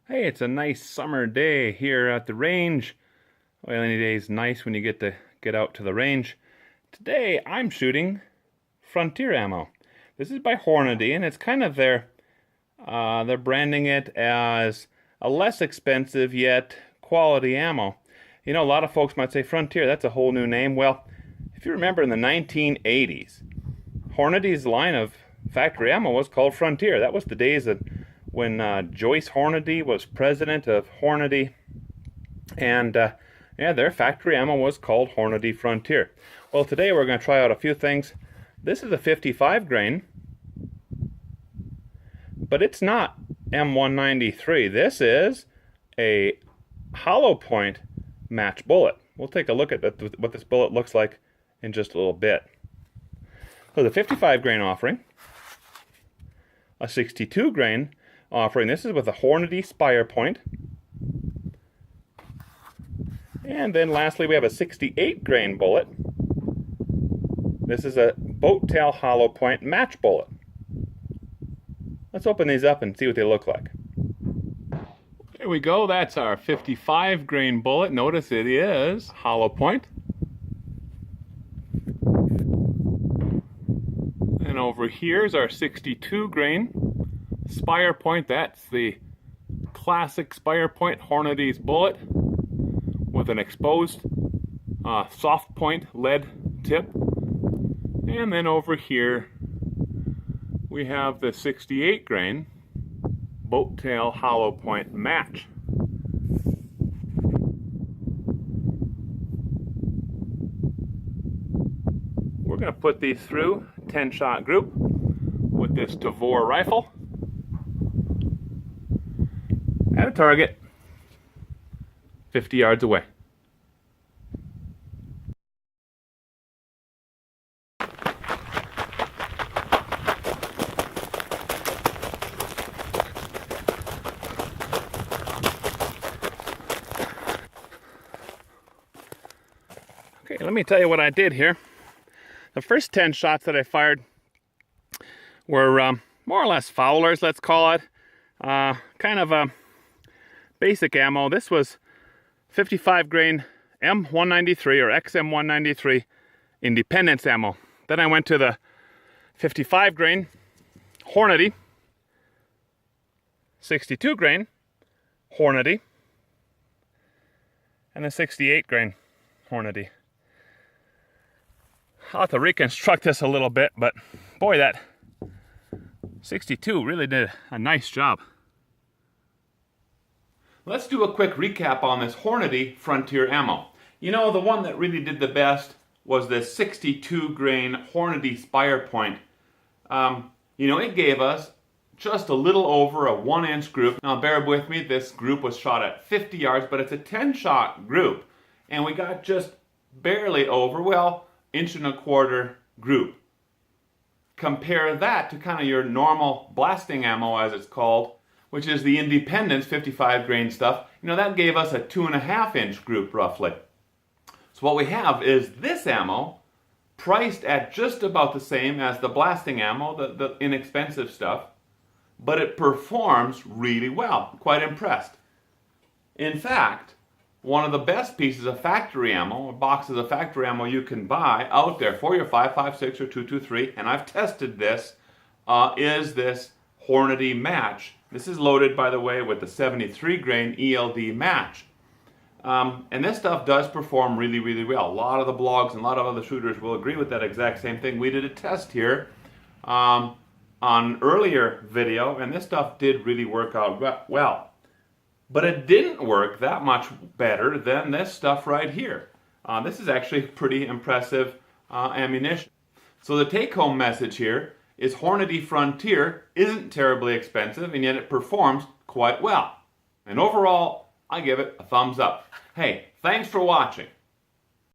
Hey, it's a nice summer day here at the range. Well, any day is nice when you get to get out to the range. Today I'm shooting Frontier ammo. This is by Hornady, and it's kind of they're branding it as a less expensive yet quality ammo. You know, a lot of folks might say Frontier, that's a whole new name. Well, if you remember in the 1980s, Hornady's line of factory ammo was called Frontier. That was the days that when Joyce Hornady was president of Hornady, and yeah, their factory ammo was called Hornady Frontier. Well, today we're going to try out a few things. This is a 55 grain, but it's not M193. This is a hollow point match bullet. We'll take a look at what this bullet looks like in just a little bit. So the 55 grain offering, a 62 grain offering. This is with a Hornady Spire point. And then lastly we have a 68 grain bullet. This is a boat tail hollow point match bullet. Let's open these up and see what they look like. There we go, that's our 55 grain bullet. Notice it is hollow point. And over here is our 62 grain Spire point. That's the classic Spire point Hornady's bullet with an exposed soft point lead tip. And then over here we have the 68 grain boat tail hollow point match. We're going to put these through 10-shot group with this Tavor rifle at a target 50 yards away. Okay, let me tell you what I did here. The first 10 shots that I fired were more or less foulers, let's call it. Kind of a basic ammo. This was 55 grain M193 or XM193 Independence ammo. Then I went to the 55 grain Hornady, 62 grain Hornady, and the 68 grain Hornady. I'll have to reconstruct this a little bit, but boy, that 62 really did a nice job. Let's do a quick recap on this Hornady Frontier ammo. You know, the one that really did the best was the 62 grain Hornady Spire point. You know, it gave us just a little over a 1-inch group. Now bear with me, this group was shot at 50 yards, but it's a 10-shot group. And we got just barely over, well, 1.25 inch group. Compare that to kind of your normal blasting ammo, as it's called, which is the Independence 55 grain stuff. You know, that gave us a 2.5 inch group roughly. So what we have is this ammo priced at just about the same as the blasting ammo, the inexpensive stuff, but it performs really well. I'm quite impressed. In fact, one of the best pieces of factory ammo, or boxes of factory ammo you can buy out there for your 5.56 or 223, and I've tested this, is this Hornady match. This is loaded, by the way, with the 73 grain ELD match. And this stuff does perform really, really well. A lot of the blogs and a lot of other shooters will agree with that exact same thing. We did a test here on an earlier video, and this stuff did really work out well. But it didn't work that much better than this stuff right here. This is actually pretty impressive ammunition. So the take-home message here is Hornady Frontier isn't terribly expensive, and yet it performs quite well. And overall, I give it a thumbs up. Hey, thanks for watching.